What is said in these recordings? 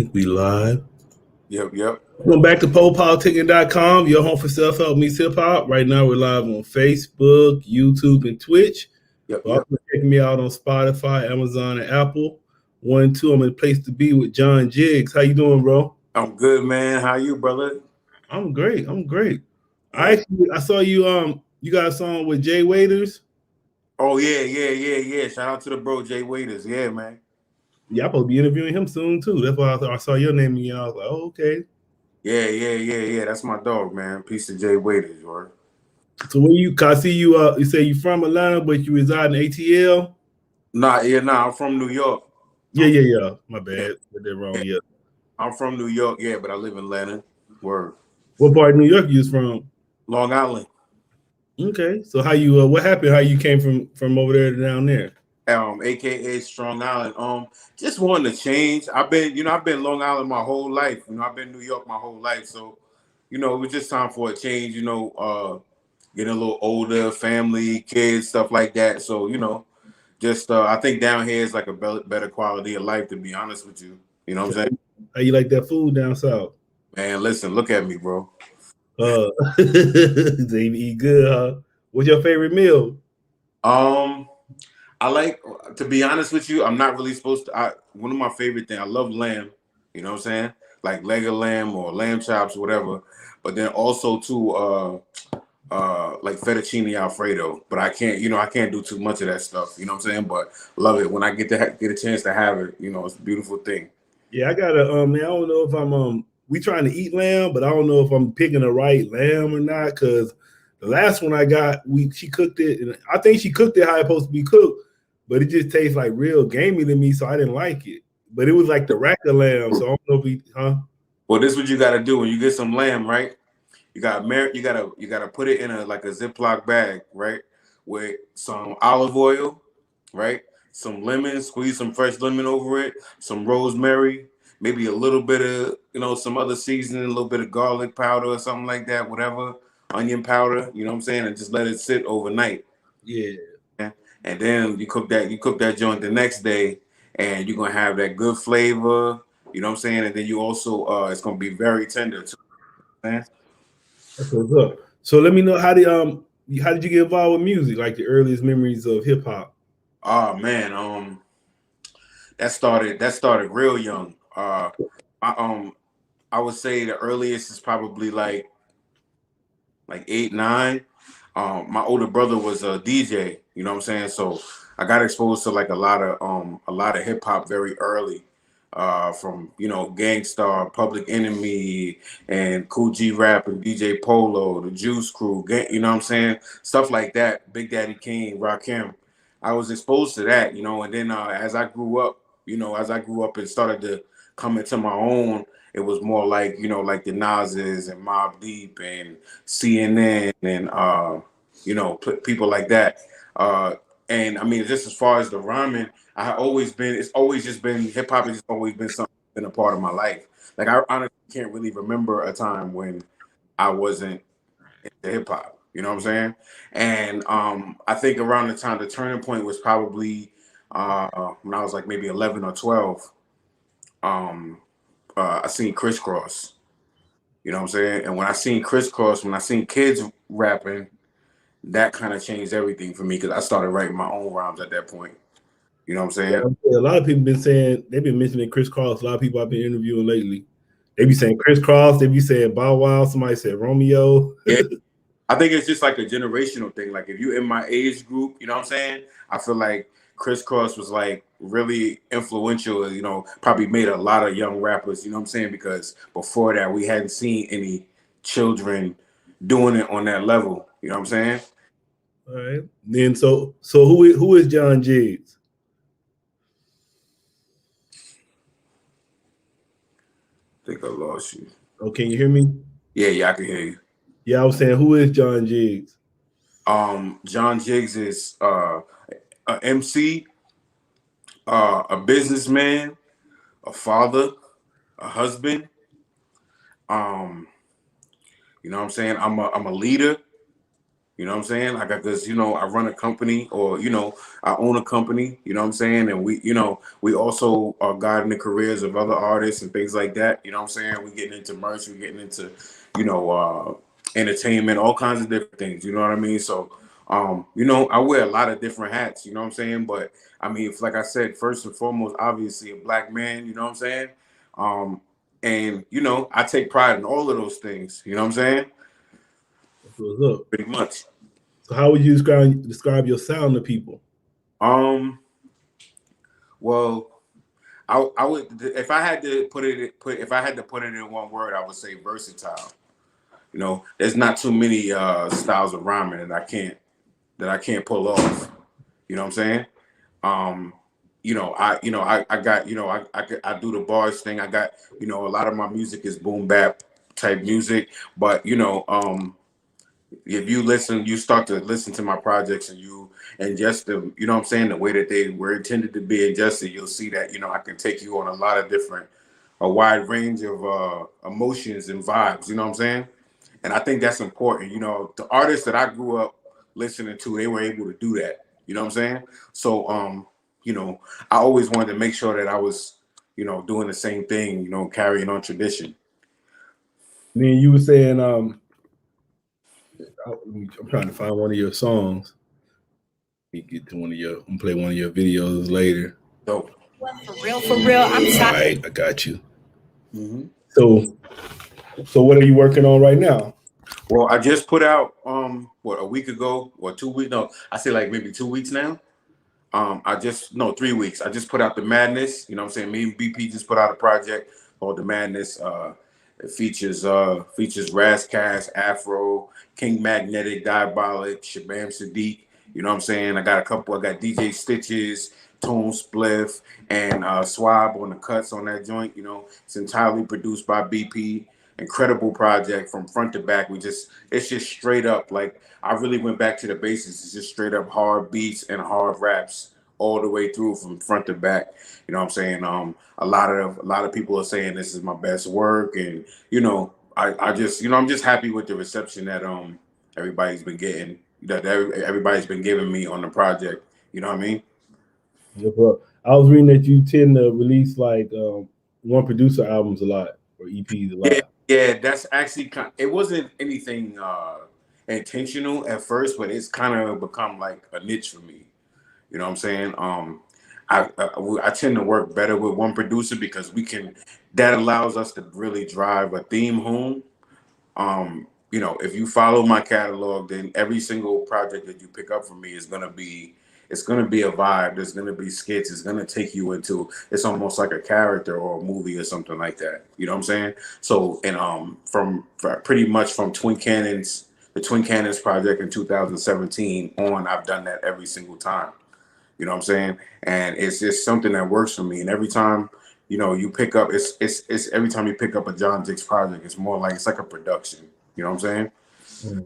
think we live. Yep. Welcome back to PoPolitickin.com, your home for self-help meets hip-hop. Right now we're live on Facebook, YouTube, and Twitch. Yep. Also checking me out on Spotify, Amazon, and Apple. 1, 2, I'm in a place to be with John Jiggs. How you doing, bro? I'm good, man. How you, brother? I'm great. Yeah. I saw you got a song with Jay Waiters. Oh, yeah. Shout out to the bro, Jay Waiters. Yeah, man. Yeah, I'm supposed to be interviewing him soon, too. That's why I saw your name again. I was like, oh, okay. Yeah. That's my dog, man. Peace to Jay Waiters, right? So where I see you say you from Atlanta, but you reside in ATL? Nah, I'm from New York. Yeah. My bad. Got that wrong, yeah. I'm from New York, yeah, but I live in Atlanta. Word. What part of New York you from? Long Island. Okay. So how you what happened? How you came from over there to down there? AKA Strong Island. Just wanting to change. I've been Long Island my whole life. I've been New York my whole life. So, it was just time for a change, getting a little older, family, kids, stuff like that. So, just I think down here is like a better quality of life, to be honest with you. You know what I'm saying? How you like that food down south? Man, listen, look at me, bro. They eat good, huh? What's your favorite meal? I like, to be honest with you, I'm not really supposed to. One of my favorite things, I love lamb. You know what I'm saying? Like leg of lamb or lamb chops, whatever. But then also too, like fettuccine Alfredo, but I can't do too much of that stuff. You know what I'm saying? But love it when I get a chance to have it. It's a beautiful thing. Yeah, I gotta man, I don't know if I'm we trying to eat lamb, but I don't know if I'm picking the right lamb or not, because the last one I got, she cooked it, and I think she cooked it how it's supposed to be cooked, but it just tastes like real gamey to me, so I didn't like it. But it was like the rack of lamb, so I don't know Well, this is what you gotta do when you get some lamb, right? You gotta put it in a Ziploc bag, right? With some olive oil, right? Some lemon, squeeze some fresh lemon over it, some rosemary, maybe a little bit of, some other seasoning, a little bit of garlic powder or something like that, whatever, onion powder, you know what I'm saying? And just let it sit overnight. Yeah. And then you cook that joint the next day, and you're gonna have that good flavor, you know what I'm saying? And then you also it's gonna be very tender too, man. That's what's up. So let me know how did you get involved with music? Like the earliest memories of hip hop? Oh man, that started real young. I would say the earliest is probably like 8, 9. My older brother was a DJ. You know what I'm saying? So I got exposed to like a lot of hip hop very early. From Gangstar, Public Enemy, and Cool G Rap and DJ Polo, the Juice Crew, you know what I'm saying? Stuff like that. Big Daddy Kane, Rakim. I was exposed to that, and then as I grew up, and started to come into my own, it was more like, like the Nas's and Mobb Deep and CNN and people like that. And I mean, just as far as the rhyming, it's always just been hip hop has just always been something, been a part of my life. Like I honestly can't really remember a time when I wasn't into hip hop. You know what I'm saying? And I think around the turning point was probably when I was like maybe 11 or 12. I seen Crisscross. You know what I'm saying? And when I seen Crisscross, when I seen kids rapping, that kind of changed everything for me, because I started writing my own rhymes at that point. You know what I'm saying? Yeah, a lot of people they've been mentioning Chris Cross. A lot of people I've been interviewing lately, they be saying Chris Cross, they be saying Bow Wow, somebody said Romeo. Yeah. I think it's just like a generational thing. Like if you're in my age group, you know what I'm saying? I feel like Chris Cross was like really influential, probably made a lot of young rappers, you know what I'm saying? Because before that, we hadn't seen any children doing it on that level. You know what I'm saying? All right. Then so who is John Jiggs? I think I lost you. Oh, can you hear me? Yeah, I can hear you. Yeah, I was saying, who is John Jiggs? John Jiggs is a MC, a businessman, a father, a husband. You know what I'm saying? I'm a leader. You know what I'm saying? Like, because, you know, I run a company, or, you know, I own a company, you know what I'm saying? And we, you know, we also are guiding the careers of other artists and things like that. You know what I'm saying? We're getting into merch, we're getting into, you know, entertainment, all kinds of different things. You know what I mean? So, you know, I wear a lot of different hats, you know what I'm saying? But I mean, like I said, first and foremost, obviously a Black man, you know what I'm saying? And, you know, I take pride in all of those things, you know what I'm saying? That's what's up. Pretty much. So how would you describe your sound to people? Well, I would, if I had to put it in one word, I would say versatile. You know, there's not too many styles of rhyming that I can't pull off. You know what I'm saying? I got, I do the bars thing. I got, you know, a lot of my music is boom bap type music, but you know, if you start to listen to my projects and you ingest them, you know what I'm saying, the way that they were intended to be ingested, you'll see that, you know, I can take you on a wide range of emotions and vibes, you know what I'm saying? And I think that's important. You know, the artists that I grew up listening to, they were able to do that. You know what I'm saying? So, you know, I always wanted to make sure that I was, you know, doing the same thing, you know, carrying on tradition. And then you were saying, I'm trying to find one of your songs. We get to I'm gonna play one of your videos later. So, for real, I'm all right, I got you. Mm-hmm. So what are you working on right now? Well, I just put out a week ago or 2 weeks. No, I say like maybe 2 weeks now. 3 weeks. I just put out The Madness. You know what I'm saying? Me and BP just put out a project called The Madness. It features Razzcast, Afro, King Magnetic, Diabolic, Shabam Sadiq. You know what I'm saying? I got DJ Stitches, Tone Spliff, and Swab on the cuts on that joint. You know, it's entirely produced by BP. Incredible project from front to back. It's just straight up, like, I really went back to the basics. It's just straight up hard beats and hard raps all the way through from front to back. You know what I'm saying? A lot of people are saying this is my best work, and you know, I just, you know, I'm just happy with the reception that everybody's been getting, that everybody's been giving me on the project. You know what I mean? Yeah, bro. I was reading that you tend to release like one producer albums a lot, or EPs a lot. Yeah, that's actually it wasn't anything intentional at first, but it's kind of become like a niche for me. You know what I'm saying? I tend to work better with one producer because that allows us to really drive a theme home. You know, if you follow my catalog, then every single project that you pick up from me is gonna be a vibe. There's gonna be skits. It's gonna take you into. It's almost like a character or a movie or something like that. You know what I'm saying? So, and pretty much from the Twin Cannons project in 2017 on, I've done that every single time. You know what I'm saying? And it's just something that works for me. And every time, you know, you pick up, it's every time you pick up a John Jiggs project, it's like a production. You know what I'm saying?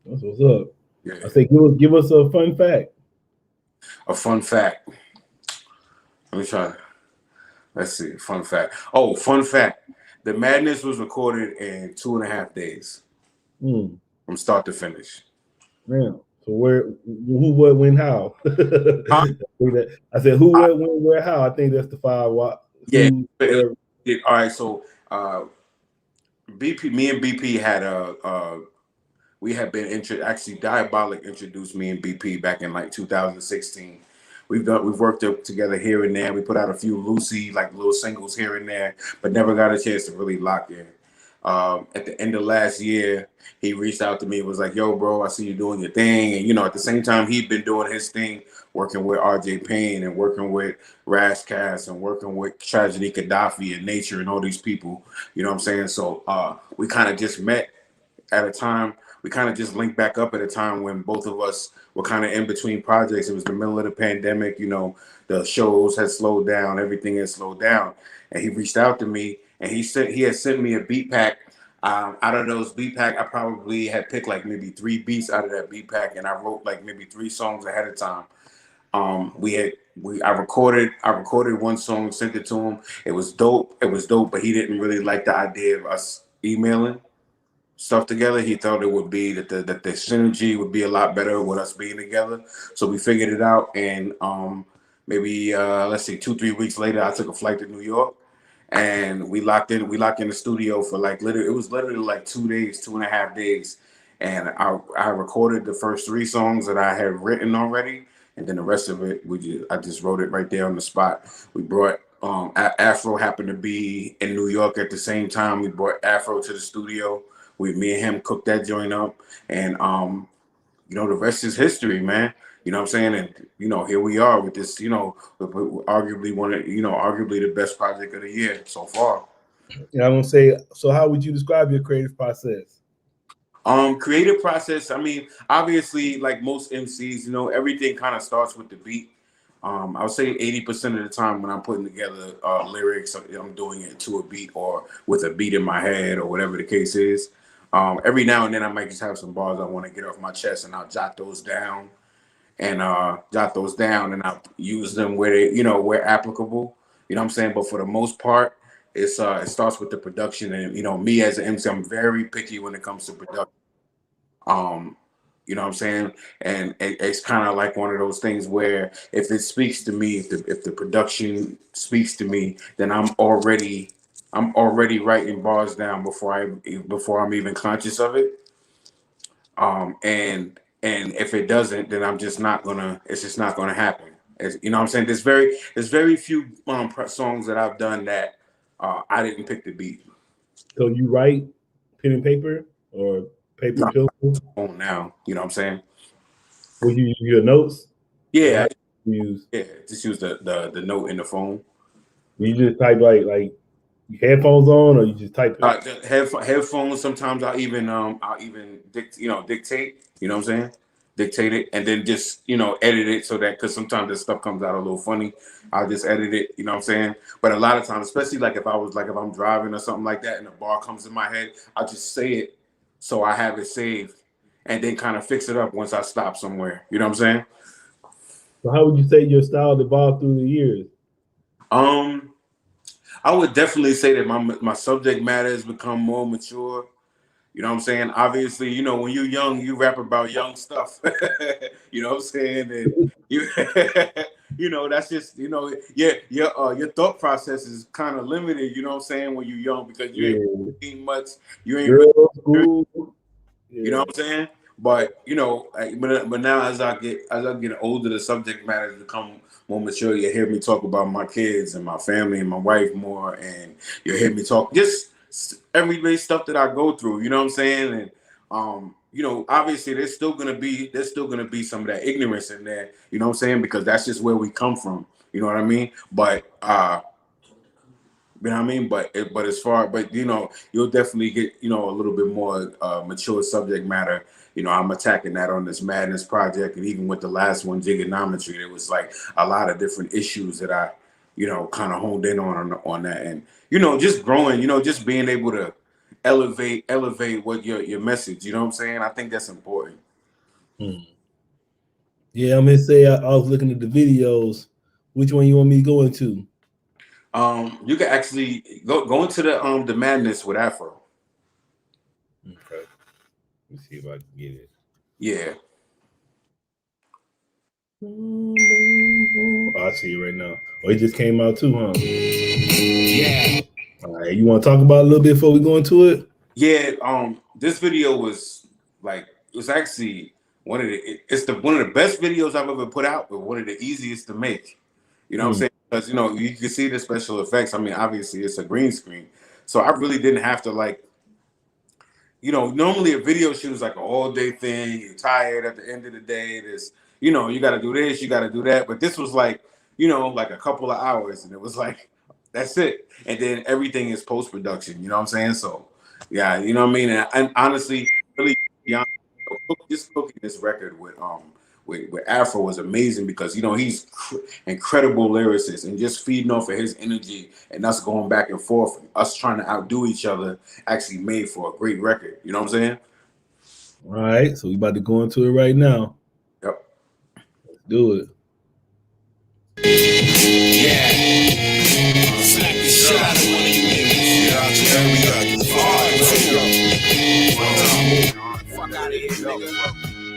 That's what's up. Yeah. I say, give us a fun fact. A fun fact. Let me try. Let's see. Fun fact. Oh, fun fact. The Madness was recorded in 2.5 days from start to finish. Yeah. So who, what, when, how? I said who, what, when, where, how. I think that's the 5. Yeah. All right. So me and BP had we had been actually Diabolic introduced me and BP back in like 2016. We've worked up together here and there. We put out a few little singles here and there, but never got a chance to really lock in. At the end of last year, he reached out to me and was like, "Yo, bro, I see you doing your thing." And you know, at the same time, he'd been doing his thing, working with RJ Payne and working with Razzcast and working with Tragedy Gaddafi and Nature and all these people. You know what I'm saying? So we kind of just met at a time. We kind of just linked back up at a time when both of us were kind of in between projects. It was the middle of the pandemic. You know, the shows had slowed down. Everything had slowed down. And he reached out to me, and he had sent me a beat pack. Out of those beat pack, I probably had picked like maybe 3 beats out of that beat pack, and I wrote like maybe 3 songs ahead of time. I recorded one song, sent it to him. It was dope, but he didn't really like the idea of us emailing. stuff together. He thought it would be that the synergy would be a lot better with us being together. So we figured it out, and maybe let's see, 2-3 weeks later, I took a flight to New York, and we locked in the studio for like literally, it was literally like 2 days, 2.5 days, and I recorded the first 3 songs that I had written already, and then the rest of it I just wrote it right there on the spot. We brought Afro happened to be in New York at the same time. We brought Afro to the studio. Me and him cooked that joint up, and the rest is history, man. You know what I'm saying? And here we are with this, arguably arguably the best project of the year so far. Yeah, I'm gonna say. So, how would you describe your creative process? Creative process. I mean, obviously, like most MCs, everything kind of starts with the beat. I would say 80% of the time when I'm putting together lyrics, I'm doing it to a beat or with a beat in my head or whatever the case is. Every now and then I might just have some bars I want to get off my chest, and I'll jot those down and I'll use them where they, where applicable. You know what I'm saying? But for the most part, it starts with the production, and me as an MC, I'm very picky when it comes to production. You know what I'm saying? And it's kind of like one of those things where if it speaks to me, if the production speaks to me, then I'm already writing bars down before I'm even conscious of it. And if it doesn't, then it's just not gonna happen. You know what I'm saying? There's very few songs that I've done that I didn't pick the beat. So you write pen and paper or paper and pencil? On now, you know what I'm saying? Will you use your notes? Yeah, just use the note in the phone. You just type like headphones on, or you just type it? Headphones. Sometimes I'll even dictate. You know what I'm saying? Dictate it, and then just edit it so that, because sometimes this stuff comes out a little funny. I'll just edit it. You know what I'm saying? But a lot of times, especially like if I'm driving or something like that, and a bar comes in my head, I'll just say it so I have it saved, and then kind of fix it up once I stop somewhere. You know what I'm saying? So how would you say your style evolved through the years? I would definitely say that my subject matter has become more mature. You know what I'm saying? Obviously, when you're young, you rap about young stuff. You know what I'm saying? And that's just, your thought process is kind of limited, you know what I'm saying, when you're young, because you ain't much, you ain't really, you know what I'm saying? But but now as I get older, the subject matter has become more mature. You hear me talk about my kids and my family and my wife more, and you hear me talk just everyday stuff that I go through. You know what I'm saying? And obviously there's still gonna be some of that ignorance in there. You know what I'm saying? Because that's just where we come from. You know what I mean? But you know what I mean? But you'll definitely get a little bit more mature subject matter. I'm attacking that on this Madness project, and even with the last one, Jiggonometry, there was like a lot of different issues that I, kind of honed in on that, and just growing, just being able to elevate what your message. You know what I'm saying? I think that's important. Yeah, I'm gonna say I was looking at the videos. Which one you want me to go into? You can actually go into the Madness with Afro. Okay. Let me see if I can get it. Yeah. Oh, I see it right now. Oh, it just came out too, huh? Yeah. All right. You want to talk about it a little bit before we go into it? Yeah. This video was actually one of the best videos I've ever put out, but one of the easiest to make. You know what I'm saying? Because you can see the special effects. I mean, obviously it's a green screen, so I really didn't have to normally a video shoot is like an all-day thing. You're tired at the end of the day. There's, you got to do this, you got to do that. But this was like a couple of hours, and it was like, that's it. And then everything is post-production. You know what I'm saying? So, yeah, you know what I mean? And honestly, really, just cooking this record with Afro was amazing, because he's incredible lyricist, and just feeding off of his energy and us going back and forth, us trying to outdo each other, actually made for a great record. You know what I'm saying? All right, so we about to go into it right now. Yep. Let's do it. Yeah. Slap the shit out of one of you niggas.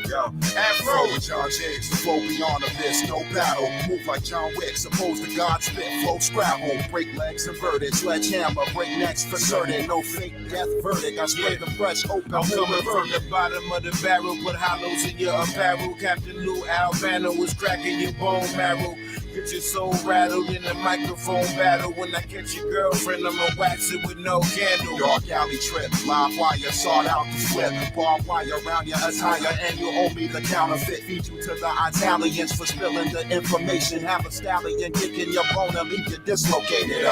Yo, Afro with John Jiggs, the flow beyond abyss, no battle. Move like John Wick, supposed to God spit, flow scrabble. Break legs inverted, sledgehammer, break necks for certain. No fake death verdict, I spray the fresh open. I'm coming from the bottom of the barrel, put hollows in your apparel. Captain Lou Albano was cracking your bone marrow. Get your soul rattled in the microphone battle. When I catch your girlfriend, I'ma wax it with no candle. Dark alley trip, live wire, sought out to flip. Barbed wire around your attire, and you owe me the counterfeit. Feed you to the Italians for spilling the information. Have a stallion kicking your bone and leave you dislocated.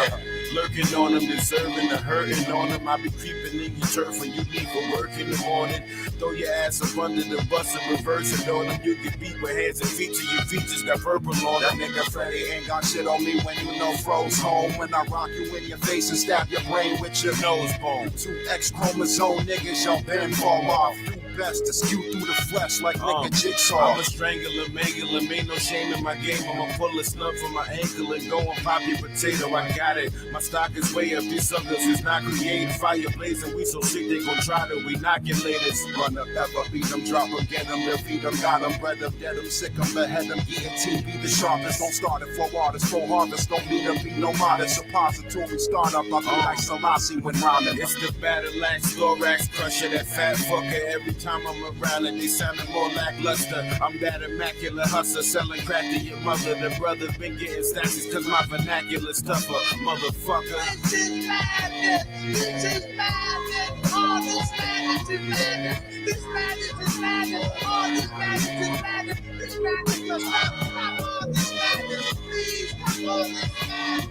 Lurking on them, deserving the hurting on them. I be creeping in your turf when you leave for work in the morning. Throw your ass up under the bus and reverse it on them. You get beat with hands and feet till your feet just got purple on That them. nigga Freddy ain't got shit on me when you know froze home. When I rock you in your face and stab your brain with your nose bone. 2 X chromosome niggas, y'all been fall off. Do best to skew through the flesh like nigga Jigsaw. I'm a strangler, mangler, ain't no shame in my game. I'ma pull a snub from my ankle and go and pop your potato. I got it. My stock is way up. These suckers is not creating fire blazing. We so sick they gon' try to inoculate us. Run up, ever beat them, drop them, get them, defeat them, got them, bred them, dead them, sick them, behead them, ENT, be the sharpest. Don't start it for artists, for harvest. Don't need to be no modest. Suppository startup, I feel like Selassie when rhyming. It's the battle axe, thorax crusher, that fat fucker. Every time I'm around and they sounding more lackluster. I'm that immaculate hustler, selling crack to your mother. The brother's been getting statues cause my vernacular's tougher, motherfucker. This is madness. This is madness. All this madness is madness. This madness is madness. All this madness is madness. This madness is madness. Stop all this madness. Please stop all this madness.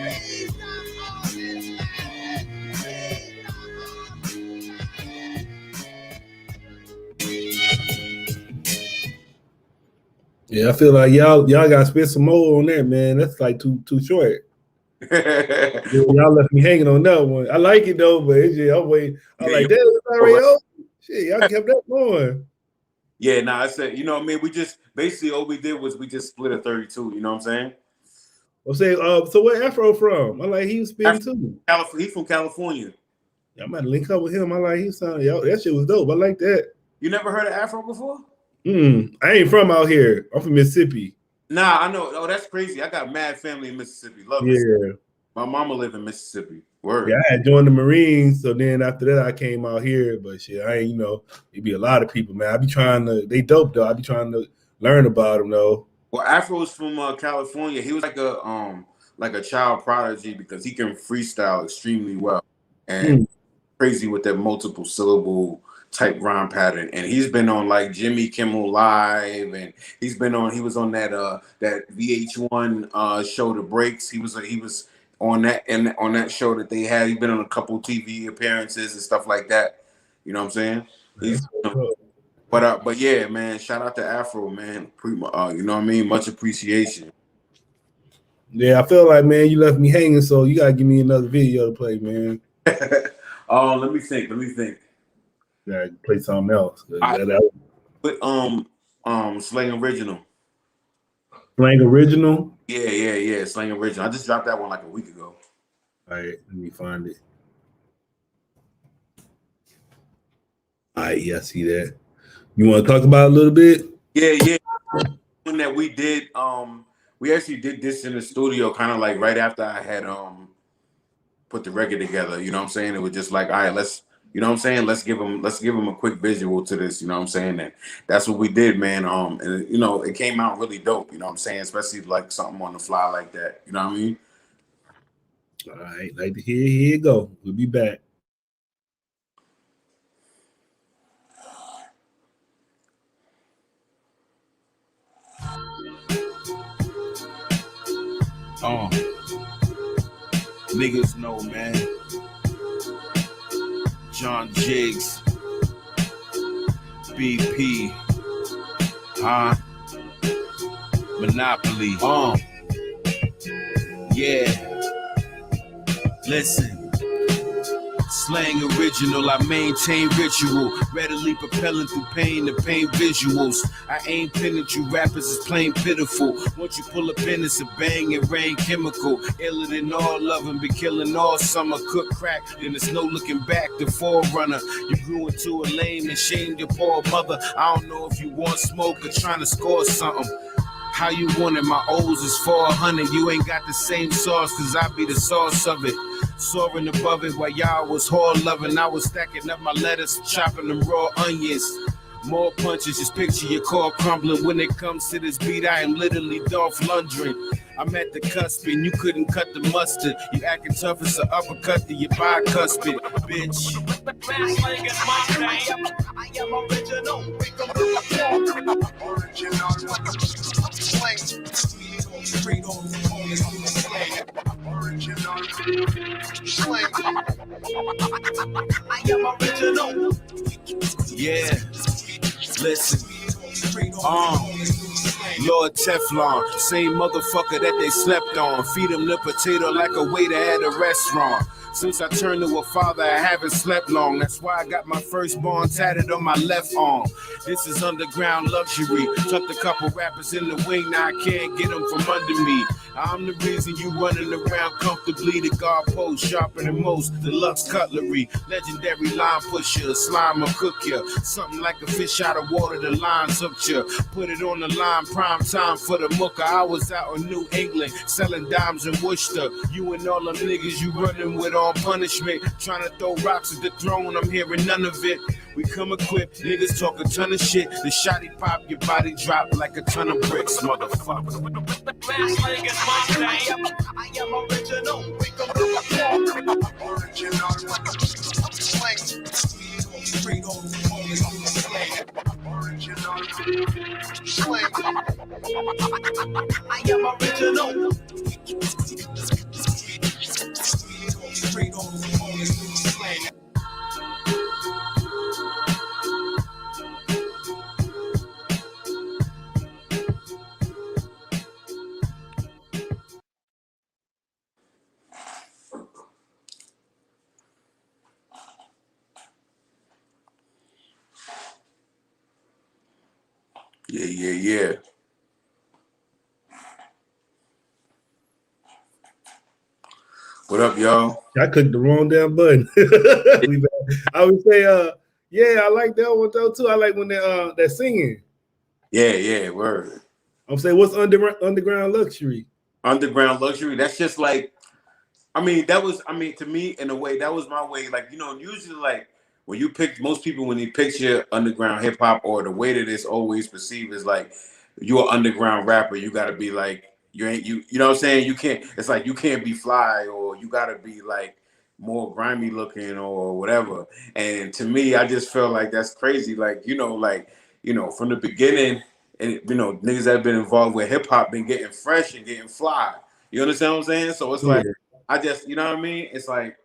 Please stop all this madness. Please stop all this madness. Yeah, I feel like y'all gotta spend some more on that, man. That's like too short. Y'all left me hanging on that one. I like it though, but it's just, I'm like, that already over. Shit, y'all kept that going. Yeah, nah, I said, you know what I mean? We just basically all we did was we just split a 32, you know what I'm saying? I'm saying, so where Afro from? I like he was spinning too. He's from California. I might link up with him. I like he sounded, yo, that shit was dope. I like that. You never heard of Afro before? I ain't from out here. I'm from Mississippi. Nah, I know. Oh, that's crazy. I got mad family in Mississippi. Love yeah. Mississippi. My mama live in Mississippi. Word. Yeah, I had joined the Marines, so then after that I came out here. But shit, I ain't, it be a lot of people, man. I be trying to, they dope though. I be trying to learn about them though. Well, Afro's from California. He was like a child prodigy because he can freestyle extremely well and crazy with that multiple syllable type rhyme pattern. And he's been on like Jimmy Kimmel Live, and he was on that VH1 show The Breaks. He was on that and on that show that they had. He's been on a couple TV appearances and stuff like that. You know what I'm saying? But yeah, man, shout out to Afro, man. You know what I mean? Much appreciation. Yeah, I feel like, man, you left me hanging, so you gotta give me another video to play, man. Let me think. Yeah, play something else. But Slang Original. Slang Original? Yeah. Slang Original. I just dropped that one like a week ago. All right, let me find it. All right, yeah, I see that. You want to talk about it a little bit? Yeah. One that we did, we actually did this in the studio kind of like right after I had put the record together. You know what I'm saying? It was just like, all right, let's give them a quick visual to this, you know what I'm saying? And that's what we did, man. And it came out really dope, you know what I'm saying? Especially like something on the fly like that. You know what I mean? All right, like to here you go. We'll be back. Niggas know, man. John Jiggs, BP, Monopoly. Yeah. Listen. Slang original, I maintain ritual, readily propelling through pain to pain visuals. I ain't pinning you, rappers is plain pitiful. Once you pull a pin, it's a bang and rain chemical. Iller than all of them, be killing all summer. Cook crack, then there's no looking back. The forerunner, you grew into a lame and shamed your poor mother. I don't know if you want smoke or trying to score something. How you want it? My O's is 400. You ain't got the same sauce, cause I be the sauce of it. Soaring above it while y'all was whore loving. I was stacking up my lettuce, chopping them raw onions. More punches, just picture your core crumbling. When it comes to this beat, I am literally Dolph Lundgren. I'm at the cusp and you couldn't cut the mustard. You acting tough, it's an uppercut to your bicuspid, bitch. I am original. I am original. Yeah, listen. Lord Teflon, same motherfucker that they slept on. Feed him the potato like a waiter at a restaurant. Since I turned to a father, I haven't slept long. That's why I got my firstborn tatted on my left arm. This is underground luxury. Tucked a couple rappers in the wing, now I can't get them from under me. I'm the reason you running around comfortably. The guard post sharper than most. Deluxe cutlery, legendary line pusher, slime or cook ya. Something like a fish out of water, the lines hooked ya. Put it on the line, prime time for the mooker. I was out in New England, selling dimes in Worcester. You and all them niggas you running with on punishment. Trying to throw rocks at the throne, I'm hearing none of it. We come equipped, niggas talk a ton of shit. The shotty pop, your body drop like a ton of bricks, motherfucker. I am original. I am original. Yeah. What up, y'all? I clicked the wrong damn button. I would say, yeah, I like that one though too. I like when they're singing. Yeah, word. I'm saying, what's underground luxury? Underground luxury. That's just like, to me, in a way, that was my way. Like, usually, like, when you pick, most people, when they picture underground hip hop, or the way that it's always perceived is like, you're an underground rapper, you got to be like, you know what I'm saying? You can't, it's like, you can't be fly, or you got to be like more grimy looking or whatever. And to me, I just feel like that's crazy. Like, from the beginning, and, niggas that have been involved with hip hop been getting fresh and getting fly. You understand what I'm saying? So it's like, I just, you know what I mean? It's like,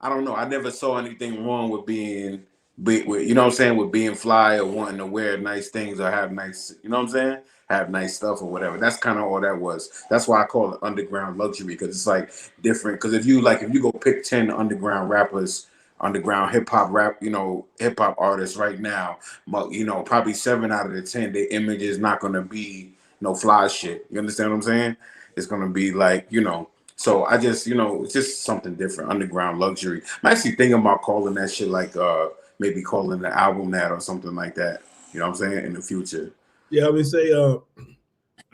I don't know. I never saw anything wrong with being, with being fly or wanting to wear nice things or have nice, you know what I'm saying? Have nice stuff or whatever. That's kind of all that was. That's why I call it underground luxury, because it's like different. Because if you go pick 10 underground rappers, underground hip hop artists right now, probably 7 out of the 10, their image is not gonna be no fly shit. You understand what I'm saying? It's gonna be like, So I just, it's just something different, underground luxury. I'm actually thinking about calling that shit like maybe calling the album that or something like that. You know what I'm saying? In the future. Yeah, I would say, I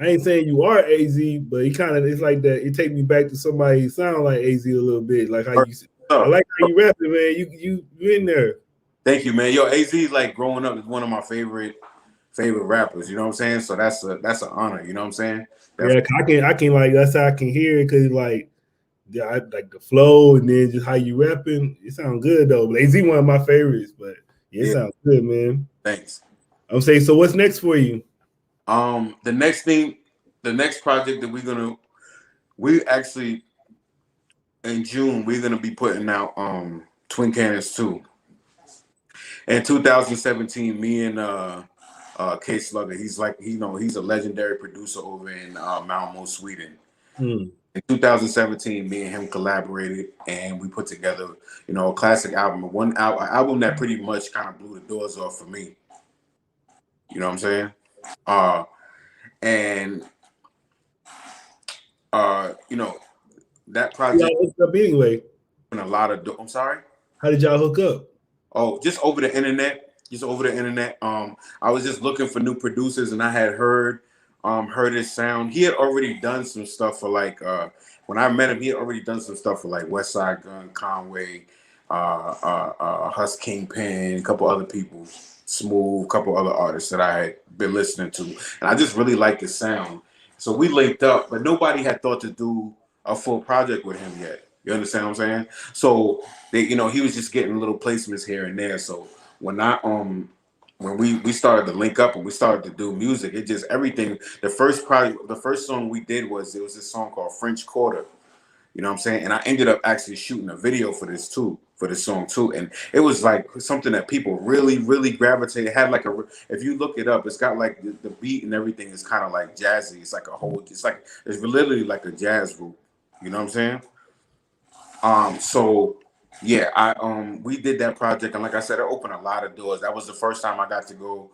ain't saying you are AZ, but it's like that. It take me back to somebody who sound like AZ a little bit. Like how you, I like how you rapping, man. You in there. Thank you, man. Yo, AZ, like growing up, is one of my favorite rappers. You know what I'm saying? So that's an honor. You know what I'm saying? I can like, that's how I can hear it, because like the flow and then just how you rapping, it sounds good though. But AZ one of my favorites, but it sounds good, man. Thanks. I'm saying, so what's next for you? The next project that we actually in June we're gonna be putting out Twin Cannons 2. In 2017, me and K Slugger, he's a legendary producer over in Malmo, Sweden. In 2017, me and him collaborated, and we put together, you know, a classic album, an album that pretty much kind of blew the doors off for me. You know what I'm saying? And you know, that project Y'all hooked up anyway. a lot of. I'm sorry. How did y'all hook up? Oh, just over the internet. Just over the internet. I was just looking for new producers, and I had heard his sound. He had already done some stuff for like when I met him, he had already done some stuff for like West Side Gun, Conway, Hus Kingpin, a couple other people, Smooth, a couple other artists that I had been listening to, and I just really liked the sound. So we linked up, but nobody had thought to do a full project with him yet. You understand what I'm saying? So they, you know, he was just getting little placements here and there. So when we started to link up and we started to do music, it just everything. The first song we did was this song called French Quarter. You know what I'm saying? And I ended up actually shooting a video for this song too. And it was like something that people really, really gravitated. It had like if you look it up, it's got like the beat and everything is kind of like jazzy. It's like it's literally like a jazz group. You know what I'm saying? So yeah, we did that project, and like I said, it opened a lot of doors. That was the first time I got to go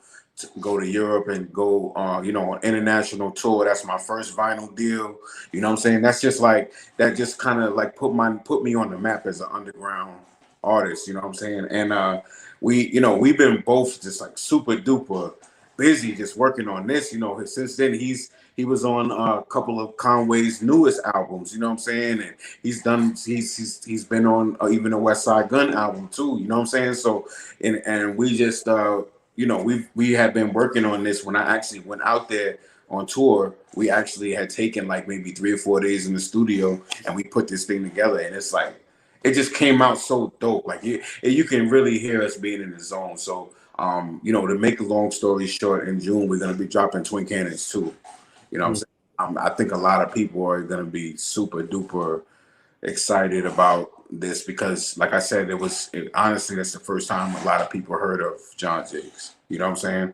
to Europe and go you know, on international tour. That's my first vinyl deal. You know what I'm saying? That's just like that just kind of like put me on the map as an underground artist, you know what I'm saying? And we've been both just like super duper busy just working on this, you know. Since then he was on a couple of Conway's newest albums, you know what I'm saying? And he's been on even a West Side Gun album too, you know what I'm saying? So and we just you know, we had been working on this. When I actually went out there on tour, we actually had taken like maybe 3 or 4 days in the studio, and we put this thing together, and it's like it just came out so dope. Like you can really hear us being in the zone. So you know, to make a long story short, in June we're gonna be dropping Twin Cannons too. You know what I'm saying? I think a lot of people are going to be super duper excited about this because, like I said, honestly, that's the first time a lot of people heard of John Jiggs. You know what I'm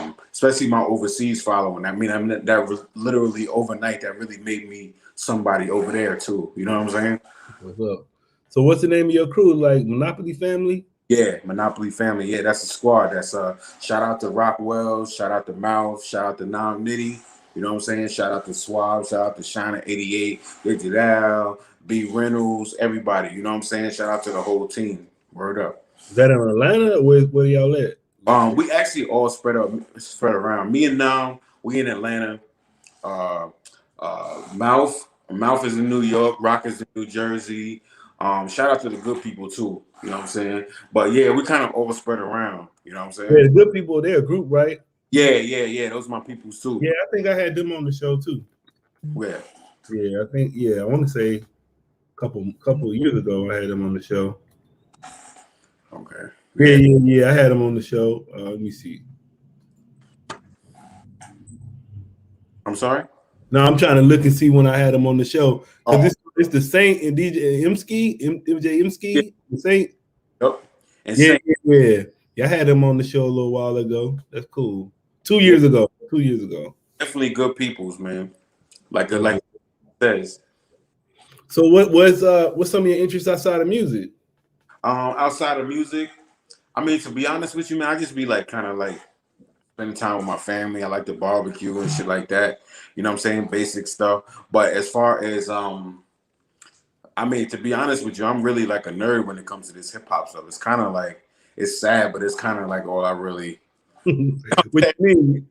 saying? Especially my overseas following. I mean, that was literally overnight. That really made me somebody over there too. You know what I'm saying? What's up? So what's the name of your crew? Like Monopoly Family? Yeah, Monopoly Family. Yeah, that's a squad. That's shout out to Rockwell, shout out to Mouth, shout out to Nam Nitty. You know what I'm saying? Shout out to Swab, shout out to Shina 88, Richard Al, B Reynolds, everybody. You know what I'm saying? Shout out to the whole team. Word up. Is that in Atlanta or where y'all at? We actually all spread around. Me and Nam, we in Atlanta. Mouth is in New York, Rock is in New Jersey. Shout out to the good people too. You know what I'm saying? But yeah, we kind of all spread around. You know what I'm saying? Yeah, the good people, they're a group, right? Yeah. Those are my peoples too. Yeah, I think I had them on the show too. Where? Yeah, I want to say a couple of years ago I had them on the show. Okay. Yeah, I had them on the show. Let me see. I'm sorry? No, I'm trying to look and see when I had them on the show. Oh. It's the Saint and DJ MJ Imski, the Saint. Yep. And Yeah, I had them on the show a little while ago. That's cool. 2 years ago. Definitely good peoples, man. Like it says. So what's some of your interests outside of music? Outside of music, I mean, to be honest with you, man, I just be like kind of like spending time with my family. I like to barbecue and shit like that. You know what I'm saying? Basic stuff. But as far as I mean, to be honest with you, I'm really like a nerd when it comes to this hip hop stuff. It's kind of like, it's sad, but it's kind of like all I really. What you mean?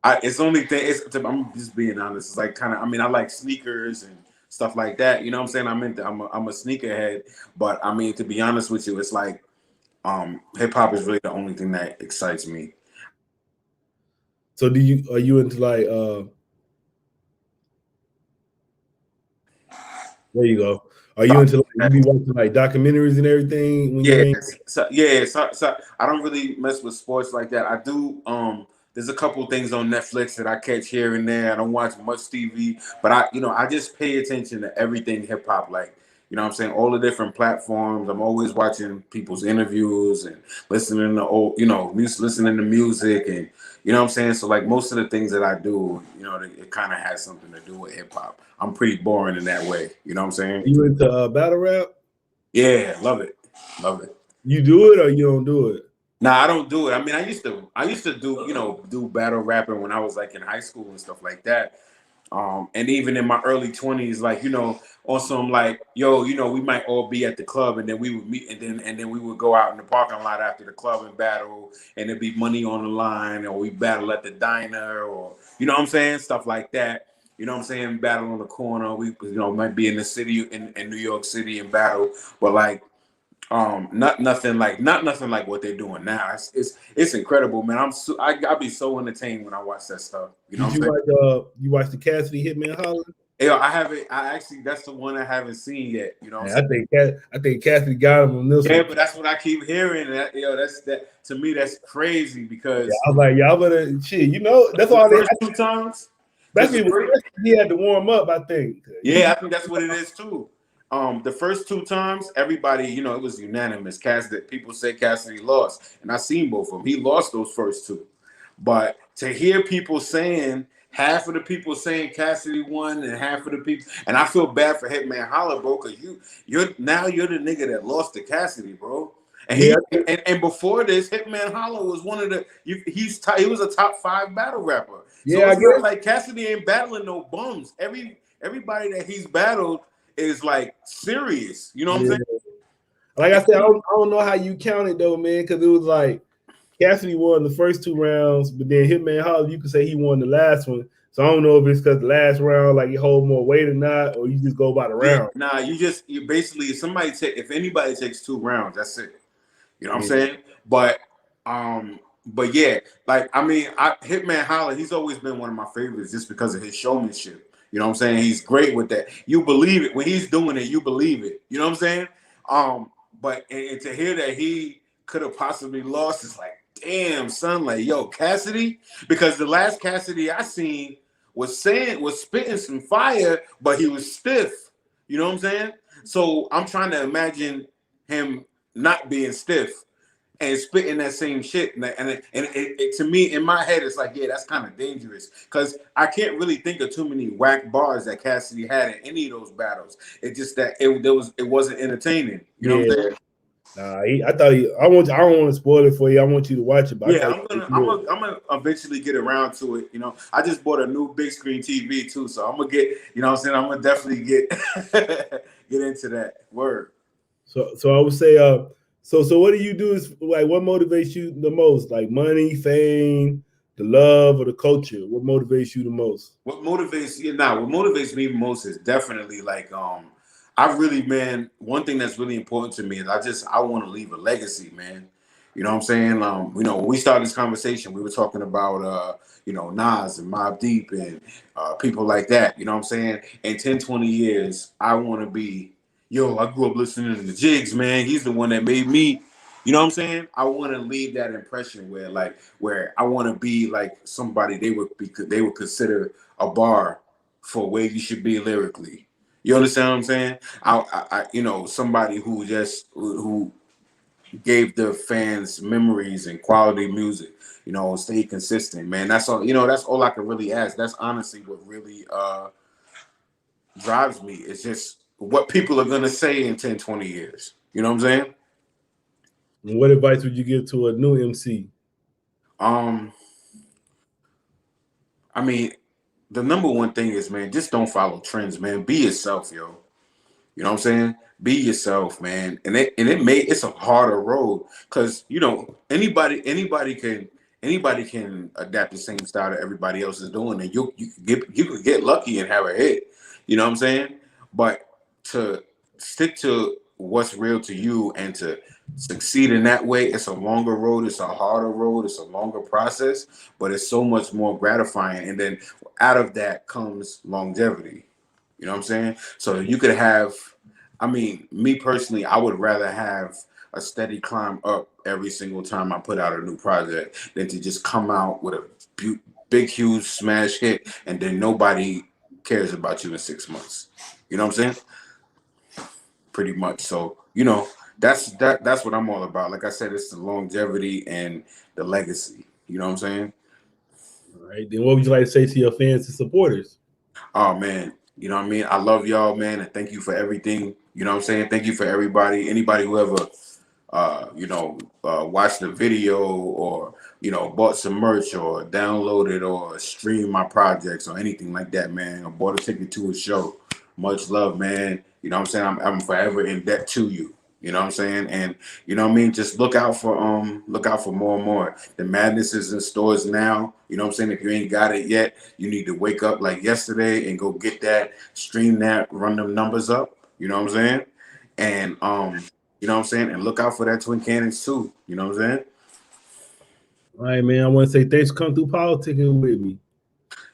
It's only thing. I'm just being honest. It's like kind of. I mean, I like sneakers and stuff like that. You know what I'm saying? I'm a sneakerhead. But I mean, to be honest with you, it's like hip hop is really the only thing that excites me. So are you into like there you go. Are you into like, you be watching like documentaries and everything? So I don't really mess with sports like that. I do. There's a couple things on Netflix that I catch here and there. I don't watch much TV, but I just pay attention to everything hip hop. Like You know what I'm saying? All the different platforms. I'm always watching people's interviews and listening to listening to music, and you know what I'm saying? So like most of the things that I do, you know, it kind of has something to do with hip hop. I'm pretty boring in that way. You know what I'm saying? You into battle rap? Yeah, love it. Love it. You do it or you don't do it? Nah, I don't do it. I mean, I used to do battle rapping when I was like in high school and stuff like that. And even in my early 20s, like, you know, on some like, yo, you know, we might all be at the club and then we would meet and then we would go out in the parking lot after the club and battle, and there'd be money on the line, or we battle at the diner, or you know what I'm saying? Stuff like that. You know what I'm saying? Battle on the corner. We, you know, might be in the city in New York City and battle, but like not nothing like what they're doing now. It's incredible, man. I'll be so entertained when I watch that stuff. You know, you watch the Cassidy Hitman Holler? Yeah, I haven't. I actually, that's the one I haven't seen yet. You know, I think Cassidy got him on this one. Yeah, but that's what I keep hearing. That, that to me, that's crazy because I was like, y'all better shit. You know, that's all. First two times. He had to warm up, I think. Yeah, I think that's what it is too. The first two times, everybody, you know, it was unanimous. People say Cassidy lost, and I seen both of them. He lost those first two, but to hear people saying, half of the people saying Cassidy won, and half of the people, and I feel bad for Hitman Holler, bro, because you're the nigga that lost to Cassidy, bro. And and before this, Hitman Holler was one of the he was a top 5 battle rapper. So yeah, I guess like Cassidy ain't battling no bums. Everybody that he's battled is like serious. You know what I'm saying? Like I said, I don't know how you count it though, man, because it was like Cassidy won the first 2 rounds, but then Hitman Holler, you could say he won the last one. So I don't know if it's because the last round, like, you hold more weight or not, or you just go by the round. Nah, you basically, if anybody takes 2 rounds, that's it. You know what I'm saying? But yeah, like, I mean, Hitman Holler, he's always been one of my favorites just because of his showmanship. You know what I'm saying? He's great with that. You believe it. When he's doing it, you believe it. You know what I'm saying? But and to hear that he could have possibly lost, it's like, damn, son, like, yo, Cassidy? Because the last Cassidy I seen was spitting some fire, but he was stiff. You know what I'm saying? So I'm trying to imagine him not being stiff and spitting that same shit. And it, to me, in my head, it's like, yeah, that's kind of dangerous. Because I can't really think of too many whack bars that Cassidy had in any of those battles. It's just that it wasn't entertaining. You know what I'm saying? Nah, I don't want to spoil it for you. I want you to watch it. But yeah, I'm gonna eventually get around to it. You know, I just bought a new big screen TV too, so I'm gonna get. You know what I'm saying? I'm gonna definitely get get into that word. So I would say, so what do you do? Is like, what motivates you the most? Like money, fame, the love, or the culture? What motivates you the most? What motivates me the most is definitely like I really, man, one thing that's really important to me is I want to leave a legacy, man. You know what I'm saying? You know, when we started this conversation, we were talking about, you know, Nas and Mobb Deep and people like that. You know what I'm saying? In 10, 20 years, I want to be, yo, I grew up listening to the Jiggs, man. He's the one that made me, you know what I'm saying? I want to leave that impression where I want to be like somebody they would consider a bar for where you should be lyrically. You understand what I'm saying? I you know, somebody who gave the fans memories and quality music, you know, stay consistent, man. That's all, you know, that's all I can really ask. That's honestly what really drives me. It's just what people are gonna say in 10, 20 years. You know what I'm saying? And what advice would you give to a new MC? I mean, the number one thing is, man, just don't follow trends, man. Be yourself, yo. You know what I'm saying? Be yourself, man. And it's a harder road because, you know, anybody can adapt the same style that everybody else is doing, and you could get lucky and have a hit. You know what I'm saying? But to stick to what's real to you and to succeed in that way, it's a longer road, it's a harder road, it's a longer process, but it's so much more gratifying. And then out of that comes longevity. You know what I'm saying? So you could have, I mean, me personally, I would rather have a steady climb up every single time I put out a new project than to just come out with a big, huge smash hit and then nobody cares about you in 6 months. You know what I'm saying? pretty much. So, you know, that's what I'm all about. Like I said, it's the longevity and the legacy. You know what I'm saying? All right. Then what would you like to say to your fans and supporters? Oh man, you know what I mean? I love y'all, man, and thank you for everything. You know what I'm saying? Thank you for everybody, anybody who ever watched the video or, you know, bought some merch or downloaded or streamed my projects or anything like that, man. I bought a ticket to a show. Much love, man. You know what I'm saying? I'm forever in debt to you. You know what I'm saying? And you know what I mean? Just look out for more and more. The madness is in stores now. You know what I'm saying? If you ain't got it yet, you need to wake up like yesterday and go get that, stream that, run them numbers up. You know what I'm saying? And you know what I'm saying? And look out for that Twin Cannons too. You know what I'm saying? All right, man. I want to say thanks for coming through politicking with me.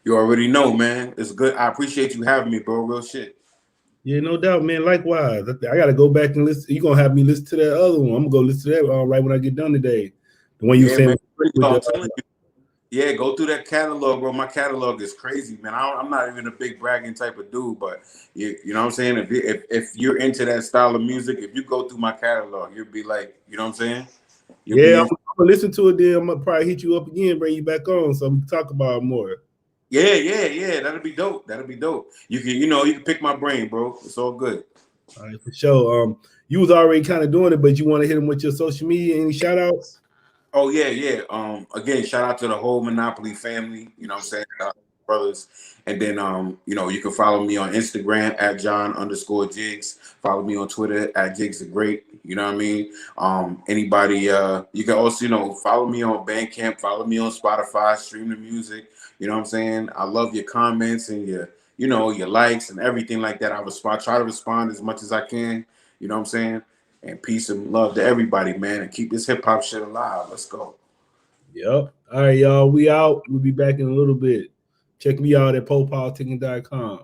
You already know, man. It's good. I appreciate you having me, bro. Real shit. Yeah, no doubt, man. Likewise. I got to go back and listen. You're going to have me listen to that other one. I'm going to go listen to that right when I get done today. The one you Yeah, said. man. I'm telling you. Yeah, go through that catalog, bro. My catalog is crazy, man. I'm not even a big bragging type of dude, but you know what I'm saying? If you're into that style of music, if you go through my catalog, you'll be like, you know what I'm saying? I'm going to listen to it then. I'm going to probably hit you up again, bring you back on so we can talk about it more. Yeah. That'll be dope. You can pick my brain, bro. It's all good. All right, for sure. You was already kind of doing it, but you want to hit them with your social media? Any shout outs? Oh yeah. Again, shout out to the whole Monopoly family. You know what I'm saying? Brothers. And then you know, you can follow me on Instagram at John_Jiggs. Follow me on Twitter at Jiggs the Great. You know what I mean? Anybody you can also, you know, follow me on Bandcamp, follow me on Spotify, stream the music. You know what I'm saying? I love your comments and your likes and everything like that. I try to respond as much as I can. You know what I'm saying? And peace and love to everybody, man. And keep this hip hop shit alive. Let's go. Yep. All right, y'all. We out. We'll be back in a little bit. Check me out at PoPolitickin.com.